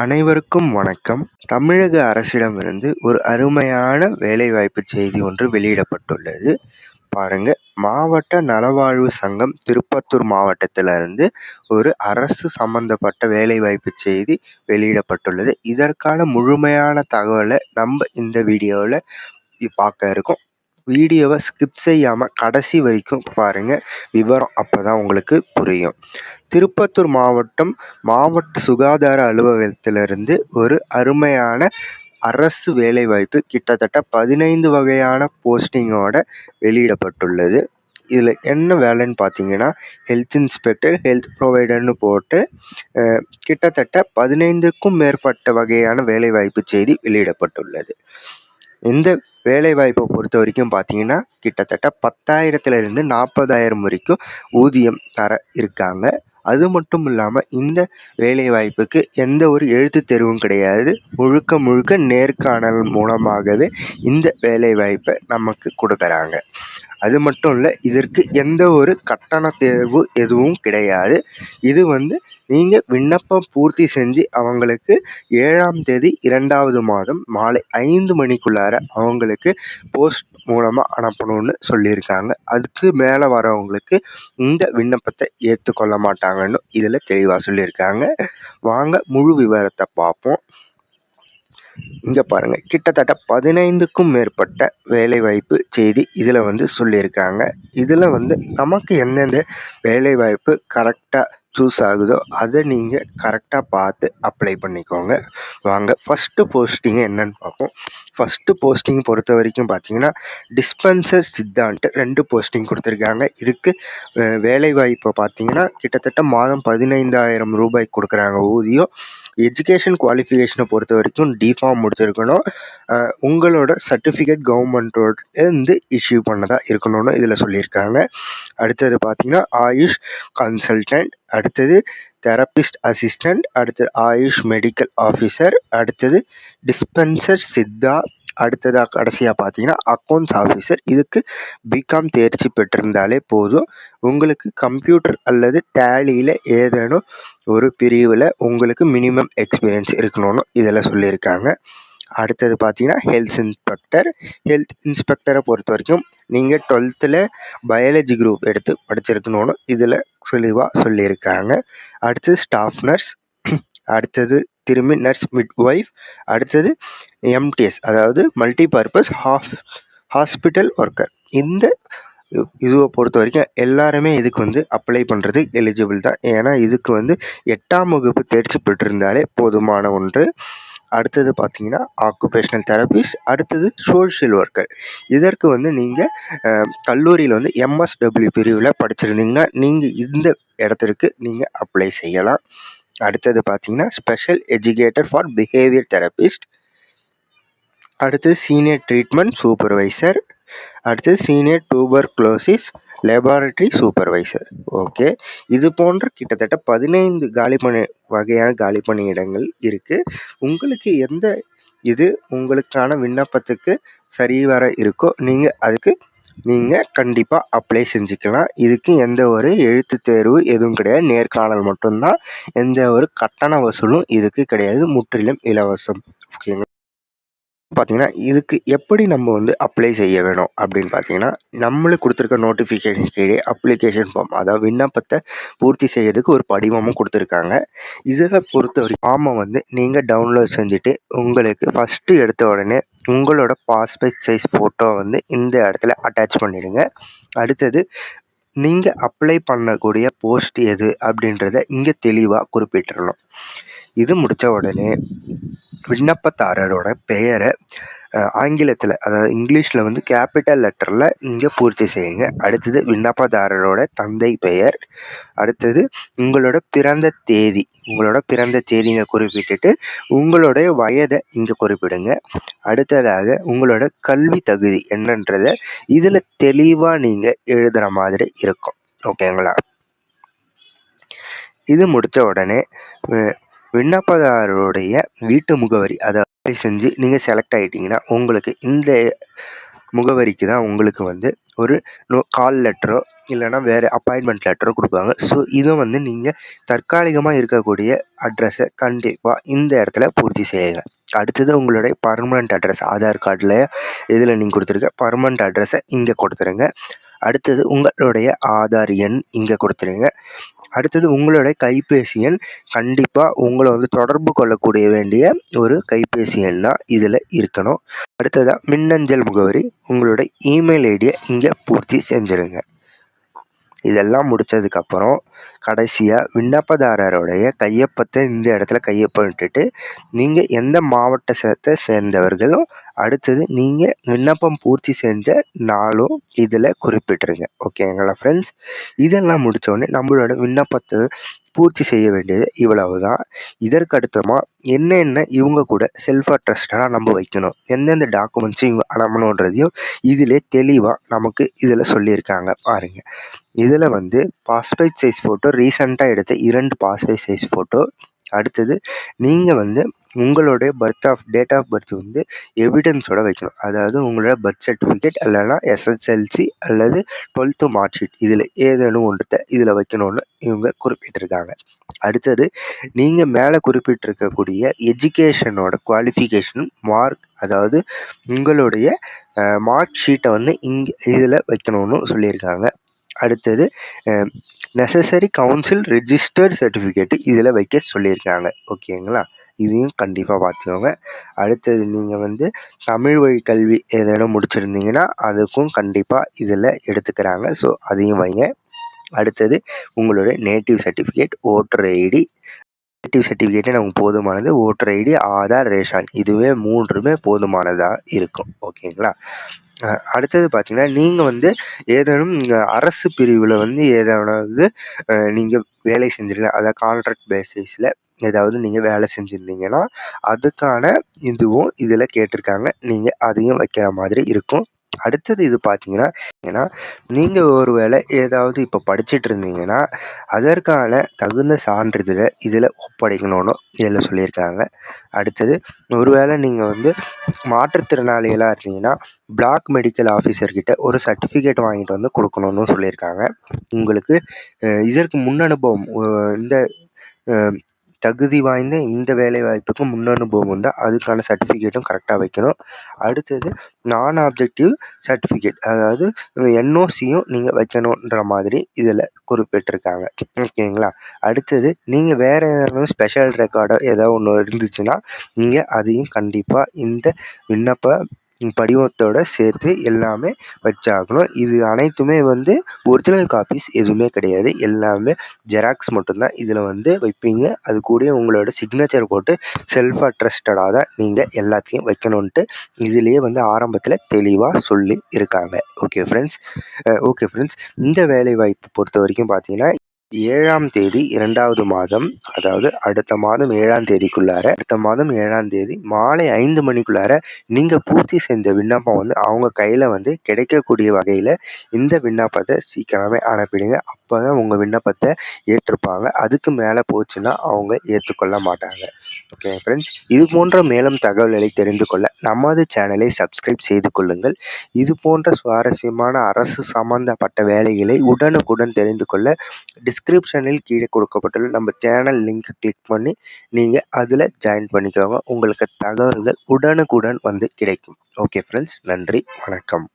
அனைவருக்கும் வணக்கம். தமிழக அரசிடமிருந்து ஒரு அருமையான வேலைவாய்ப்பு செய்தி ஒன்று வெளியிடப்பட்டுள்ளது. பாருங்க, மாவட்ட நலவாழ்வு சங்கம் திருப்பத்தூர் மாவட்டத்திலிருந்து ஒரு அரசு சம்பந்தப்பட்ட வேலைவாய்ப்பு செய்தி வெளியிடப்பட்டுள்ளது. இதற்கான முழுமையான தகவலை நம்ம இந்த வீடியோவில் பார்க்க இருக்கோம். வீடியோவை ஸ்கிப் செய்யாமல் கடைசி வரைக்கும் பாருங்கள். விவரம் அப்போ தான் உங்களுக்கு புரியும். திருப்பத்தூர் மாவட்ட சுகாதார அலுவலகத்திலிருந்து ஒரு அருமையான அரசு வேலைவாய்ப்பு கிட்டத்தட்ட 15 வகையான போஸ்டிங்கோட வெளியிடப்பட்டுள்ளது. இதில் என்ன வேலைன்னு பார்த்தீங்கன்னா, ஹெல்த் இன்ஸ்பெக்டர், ஹெல்த் ப்ரொவைடர்னு போட்டு கிட்டத்தட்ட 15க்கும் மேற்பட்ட வகையான வேலைவாய்ப்பு செய்தி வெளியிடப்பட்டுள்ளது. இந்த வேலைவாய்ப்பை பொறுத்த வரைக்கும் பார்த்தீங்கன்னா, கிட்டத்தட்ட 10,000லேருந்து 40,000 வரைக்கும் ஊதியம் தர இருக்காங்க. அது மட்டும் இல்லாமல் இந்த வேலைவாய்ப்புக்கு எந்த ஒரு எழுத்துத் தேர்வும் கிடையாது. முழுக்க நேர்காணல் மூலமாகவே இந்த வேலைவாய்ப்பை நமக்கு கொடுக்குறாங்க. அது மட்டும் இல்லை, இதற்கு எந்த ஒரு கட்டண தேர்வு எதுவும் கிடையாது. இது நீங்கள் விண்ணப்பம் பூர்த்தி செஞ்சு அவங்களுக்கு 7ஆம் தேதி 2வது மாதம் மாலை 5 மணிக்குள்ளார அவங்களுக்கு போஸ்ட் மூலமாக அனுப்பணும்னு சொல்லியிருக்காங்க. அதுக்கு மேலே வரவங்களுக்கு இந்த விண்ணப்பத்தை ஏற்றுக்கொள்ள மாட்டாங்கன்னு இதில் தெளிவாக சொல்லியிருக்காங்க. வாங்க முழு விவரத்தை பார்ப்போம். இங்கே பாருங்கள், கிட்டத்தட்ட 15க்கும் மேற்பட்ட வேலைவாய்ப்பு செய்தி இதில் சொல்லியிருக்காங்க. இதில் நமக்கு எந்தெந்த வேலைவாய்ப்பு கரெக்டாக சூஸ் ஆகுதோ அதை நீங்கள் கரெக்டாக பார்த்து அப்ளை பண்ணிக்கோங்க. வாங்க ஃபஸ்ட்டு போஸ்டிங் என்னன்னு பார்ப்போம். ஃபஸ்ட்டு போஸ்டிங் பொறுத்த வரைக்கும் பார்த்தீங்கன்னா, டிஸ்பென்சர் சித்தான்ட்டு 2 போஸ்டிங் கொடுத்துருக்காங்க. இதுக்கு வேலைவாய்ப்பை பார்த்தீங்கன்னா கிட்டத்தட்ட மாதம் 15,000 ரூபாய் கொடுக்குறாங்க ஊதியம். எஜுகேஷன் குவாலிஃபிகேஷனை பொறுத்த வரைக்கும் டிஃபார்ம் முடிச்சிருக்கணும். உங்களோட சர்டிஃபிகேட் கவர்மெண்ட்டோட இஷ்யூ பண்ணதாக இருக்கணும்னு இதில் சொல்லியிருக்காங்க. அடுத்தது பார்த்தீங்கன்னா, ஆயுஷ் கன்சல்டன்ட், அடுத்தது தெரபிஸ்ட் அசிஸ்டண்ட், அடுத்தது ஆயுஷ் மெடிக்கல் ஆஃபீஸர், அடுத்தது டிஸ்பென்சர் சித்தா, அடுத்ததாக கடைசியாக பார்த்தீங்கன்னா அக்கௌண்ட்ஸ் ஆஃபீஸர். இதுக்கு பிகாம் தேர்ச்சி பெற்றிருந்தாலே போதும். உங்களுக்கு கம்ப்யூட்டர் அல்லது டேலியில் ஏதேனும் ஒரு பிரிவில் உங்களுக்கு மினிமம் எக்ஸ்பீரியன்ஸ் இருக்கணும்னு இதில் சொல்லியிருக்காங்க. அடுத்தது பார்த்தீங்கன்னா ஹெல்த் இன்ஸ்பெக்டரை பொறுத்த வரைக்கும் நீங்கள் 12th பயாலஜி குரூப் எடுத்து படிச்சிருக்கணும்னு இதில் தெளிவாக சொல்லியிருக்காங்க. அடுத்தது ஸ்டாஃப் நர்ஸ், அடுத்தது திரும்பி நர்ஸ் மிட்வைஃப், அடுத்தது எம்டிஎஸ் அதாவது மல்டிபர்பஸ் ஹாஸ்பிட்டல் ஒர்க்கர். இந்த இதுவை பொறுத்த வரைக்கும் எல்லாருமே இதுக்கு அப்ளை பண்ணுறது எலிஜிபிள் தான். ஏன்னா இதுக்கு 8ஆம் வகுப்பு தேர்ச்சி பெற்றிருந்தாலே போதுமான ஒன்று. அடுத்தது பார்த்தீங்கன்னா ஆக்குபேஷனல் தெரபிஸ்ட், அடுத்தது சோஷியல் ஒர்க்கர். இதற்கு நீங்கள் கல்லூரியில் எம்எஸ்டபிள்யூ பிரிவில் படிச்சிருந்தீங்கன்னா நீங்கள் இந்த இடத்திற்கு நீங்கள் அப்ளை செய்யலாம். அடுத்தது பார்த்தீங்கன்னா special educator for behaviour therapist, அடுத்தது சீனியர் ட்ரீட்மெண்ட் சூப்பர்வைசர், அடுத்தது senior tuberculosis laboratory supervisor. Okay, இது போன்ற கிட்டத்தட்ட 15 வகையான காலி பணியிடங்கள் இருக்குது. உங்களுக்கு எந்த இது உங்களுக்கான விண்ணப்பத்துக்கு சரிவர இருக்கோ நீங்கள் கண்டிப்பாக அப்ளை செஞ்சுக்கலாம். இதுக்கு எந்த ஒரு எழுத்து தேர்வு எதுவும் கிடையாது. நேர்காணல் மட்டும்தான். எந்த ஒரு கட்டண வசூலும் இதுக்கு கிடையாது. முற்றிலும் இலவசம். ஓகேங்களா? பார்த்தீங்கன்னா இதுக்கு எப்படி நம்ம அப்ளை செய்ய வேணும் அப்படின்னு பார்த்தீங்கன்னா, நம்மளுக்கு கொடுத்துருக்க நோட்டிஃபிகேஷன் கீழே அப்ளிகேஷன் ஃபார்ம், அதாவது விண்ணப்பத்தை பூர்த்தி செய்யறதுக்கு ஒரு படிவமும் கொடுத்துருக்காங்க. இதில் பொறுத்த வரைக்கும் ஃபார்மை நீங்கள் டவுன்லோட் செஞ்சுட்டு உங்களுக்கு ஃபஸ்ட்டு எடுத்த உடனே உங்களோட பாஸ்போர்ட் சைஸ் ஃபோட்டோ இந்த இடத்துல அட்டாச் பண்ணிடுங்க. அடுத்தது நீங்கள் அப்ளை பண்ணக்கூடிய போஸ்ட் எது அப்படின்றத இங்கே தெளிவாக குறிப்பிட்டுறணும். இது முடித்த உடனே விண்ணப்பதாரரோட பெயரை ஆங்கிலத்தில், அதாவது இங்கிலீஷில் கேபிட்டல் லெட்டரில் இங்கே பூர்த்தி செய்யுங்க. அடுத்தது விண்ணப்பதாரரோட தந்தை பெயர், அடுத்தது உங்களோட பிறந்த தேதியை குறிப்பிட்டுட்டு உங்களுடைய வயதை இங்கே குறிப்பிடுங்க. அடுத்ததாக உங்களோட கல்வி தகுதி என்னன்றதை இதில் தெளிவாக நீங்கள் எழுதுகிற மாதிரி இருக்கும். ஓகேங்களா? இது முடித்த உடனே விண்ணப்பதாரருடைய வீட்டு முகவரி அதை அப்ளை செஞ்சு நீங்கள் செலக்ட் ஆகிட்டிங்கன்னா உங்களுக்கு இந்த முகவரிக்கு தான் உங்களுக்கு ஒரு கால் லெட்டரோ இல்லைன்னா வேறு அப்பாயின்மெண்ட் லெட்டரோ கொடுப்பாங்க. ஸோ இதை வந்து நீங்கள் தற்காலிகமாக இருக்கக்கூடிய அட்ரஸை கண்டிப்பாக இந்த இடத்துல பூர்த்தி செய்யுங்க. அடுத்தது உங்களுடைய பர்மனண்ட் அட்ரஸ் ஆதார் கார்டில் இதில் நீங்கள் கொடுத்துருக்க பர்மனண்ட் அட்ரஸை இங்கே கொடுத்துருங்க. அடுத்தது உங்களுடைய ஆதார் எண் இங்கே கொடுத்துருங்க. அடுத்தது உங்களுடைய கைபேசி எண் கண்டிப்பாக உங்களை வந்து தொடர்பு கொள்ளக்கூடிய வேண்டிய ஒரு கைபேசி எண்ணாக இதில் இருக்கணும். அடுத்ததாக மின்னஞ்சல் முகவரி உங்களுடைய இமெயில் ஐடியை இங்கே பூர்த்தி செஞ்சுருங்க. இதெல்லாம் முடித்ததுக்கப்புறம் கடைசியாக விண்ணப்பதாரருடைய கையொப்பத்தை இந்த இடத்துல கையொப்பமிட்டுட்டு நீங்கள் எந்த மாவட்டத்தை சேர்ந்தவர்களும் அடுத்தது நீங்கள் விண்ணப்பம் பூர்த்தி செஞ்ச நாளும் இதில் குறிப்பிட்டுருங்க. ஓகேங்களா ஃப்ரெண்ட்ஸ்? இதெல்லாம் முடித்தோடனே நம்மளோட விண்ணப்பத்தை பூர்த்தி செய்ய வேண்டியது இவ்வளவு தான். இதற்கு அடுத்தமாக என்னென்ன இவங்க கூட செல்ஃப் அட்ரஸ்டாக நம்ம வைக்கணும், எந்தெந்த டாக்குமெண்ட்ஸும் இவங்க அனுப்பணுன்றதையும் இதிலே தெளிவாக நமக்கு இதில் சொல்லியிருக்காங்க பாருங்கள். இதில் வந்து பாஸ்போர்ட் சைஸ் ஃபோட்டோ, ரீசெண்டாக எடுத்த 2 பாஸ்போர்ட் சைஸ் ஃபோட்டோ, அடுத்தது நீங்கள் வந்து உங்களுடைய டேட் ஆஃப் பர்த் வந்து எவிடன்ஸோட வைக்கணும். அதாவது உங்களோட பர்த் சர்டிஃபிகேட் இல்லைன்னா எஸ்எஸ்எல்சி அல்லது 12th மார்க் ஷீட் இதில் ஏதேனும் ஒன்றத்தை இதில் வைக்கணும்னு இவங்க குறிப்பிட்டிருக்காங்க. அடுத்தது நீங்கள் மேலே குறிப்பிட்டிருக்கக்கூடிய எஜுகேஷனோட குவாலிஃபிகேஷன் மார்க், அதாவது உங்களுடைய மார்க் ஷீட்டை வந்து இங்கே இதில் வைக்கணும்னு சொல்லியிருக்காங்க. அடுத்தது நெசசரி கவுன்சில் ரிஜிஸ்டர்ட் சர்டிஃபிகேட்டு இதில் வைக்க சொல்லியிருக்காங்க. ஓகேங்களா? இதையும் கண்டிப்பாக பார்த்துக்கோங்க. அடுத்தது நீங்கள் வந்து தமிழ் வழி கல்வி ஏதேனும் முடிச்சிருந்தீங்கன்னா அதுக்கும் கண்டிப்பாக இதில் எடுத்துக்கிறாங்க. ஸோ அதையும் வைங்க. அடுத்தது உங்களுடைய native certificate, voter ID. Native சர்டிஃபிகேட்டே நமக்கு போதுமானது. ஓட்டர் ஐடி, ஆதார், ரேஷன் இதுவே 3மே போதுமானதாக இருக்கும். ஓகேங்களா? அடுத்தது பார்த்திங்கன்னா நீங்கள் வந்து ஏதேனும் அரசு பிரிவில் வந்து ஏதாவது நீங்கள் வேலை செஞ்சுருங்க, அதாவது கான்ட்ராக்ட் பேசிஸில் ஏதாவது நீங்கள் வேலை செஞ்சுருந்தீங்கன்னா அதுக்கான இதுவும் இதில் கேட்டிருக்காங்க. நீங்கள் அதையும் வைக்கிற மாதிரி இருக்கும். அடுத்தது இது பார்த்தீங்கன்னா, ஏன்னா நீங்கள் ஒரு வேளை ஏதாவது இப்போ படிச்சுட்டு இருந்தீங்கன்னா அதற்கான தகுந்த சான்றிதழை இதில் ஒப்படைக்கணும்னு இதில் சொல்லியிருக்காங்க. அடுத்தது ஒருவேளை நீங்கள் வந்து மாற்றுத்திறனாளிகளாக இருந்தீங்கன்னா பிளாக் மெடிக்கல் ஆஃபீஸர்கிட்ட ஒரு சர்டிஃபிகேட் வாங்கிட்டு வந்து கொடுக்கணும்னு சொல்லியிருக்காங்க. உங்களுக்கு இதற்கு முன் அனுபவம், இந்த தகுதி வாய்ந்த இந்த வேலைவாய்ப்புக்கு முன் அனுபவம் இருந்தால் அதுக்கான சர்டிஃபிகேட்டும் கரெக்டாக வைக்கணும். அடுத்தது நான் ஆப்ஜெக்டிவ் சர்டிஃபிகேட், அதாவது என்ஓசியும் நீங்கள் வைக்கணுன்ற மாதிரி இதில் குறிப்பிட்டிருக்காங்க. ஓகேங்களா? அடுத்தது நீங்கள் வேறு ஏதாவது ஸ்பெஷல் ரெக்கார்டோ ஏதாவது ஒன்று இருந்துச்சுன்னா நீங்கள் அதையும் கண்டிப்பாக இந்த விண்ணப்ப படிவத்தோடு சேர்த்து எல்லாமே வச்சாகணும். இது அனைத்துமே வந்து ஒரிஜினல் காப்பீஸ் எதுவுமே கிடையாது, எல்லாமே ஜெராக்ஸ் மட்டும்தான் இதில் வந்து வைப்பீங்க. அது கூட உங்களோட சிக்னேச்சர் போட்டு செல்ஃப் அட்ரஸ்டடாக தான் நீங்கள் எல்லாத்தையும் வைக்கணுன்ட்டு இதிலேயே வந்து ஆரம்பத்தில் தெளிவாக சொல்லி இருக்காங்க. ஓகே ஃப்ரெண்ட்ஸ், இந்த வேலைவாய்ப்பு பொறுத்த வரைக்கும் பார்த்தீங்கன்னா 7ஆம் தேதி 2வது மாதம், அதாவது அடுத்த மாதம் 7ஆம் தேதி மாலை 5 மணிக்குள்ளார நீங்கள் பூர்த்தி செஞ்ச விண்ணப்பம் வந்து அவங்க கையில் வந்து கிடைக்கக்கூடிய வகையில் இந்த விண்ணப்பத்தை சீக்கிரமே அனுப்பிடுங்க. அப்போ தான் உங்கள் விண்ணப்பத்தை ஏற்றுப்பாங்க. அதுக்கு மேலே போச்சுன்னா அவங்க ஏற்றுக்கொள்ள மாட்டாங்க. ஓகே ஃப்ரெண்ட்ஸ், இது போன்ற மேலும் தகவல்களை தெரிந்து கொள்ள நமது சேனலை சப்ஸ்கிரைப் செய்து கொள்ளுங்கள். இது போன்ற சுவாரஸ்யமான அரசு சம்பந்தப்பட்ட வேலைகளை உடனுக்குடன் தெரிந்து கொள்ள டிஸ்கிரிப்ஷனில் கீழே கொடுக்கப்பட்டுள்ள நம்ம சேனல் லிங்க் கிளிக் பண்ணி நீங்கள் அதில் ஜாயின் பண்ணிக்கோங்க. உங்களுக்கு தகவல்கள் உடனுக்குடன் வந்து கிடைக்கும். ஓகே ஃப்ரெண்ட்ஸ், நன்றி, வணக்கம்.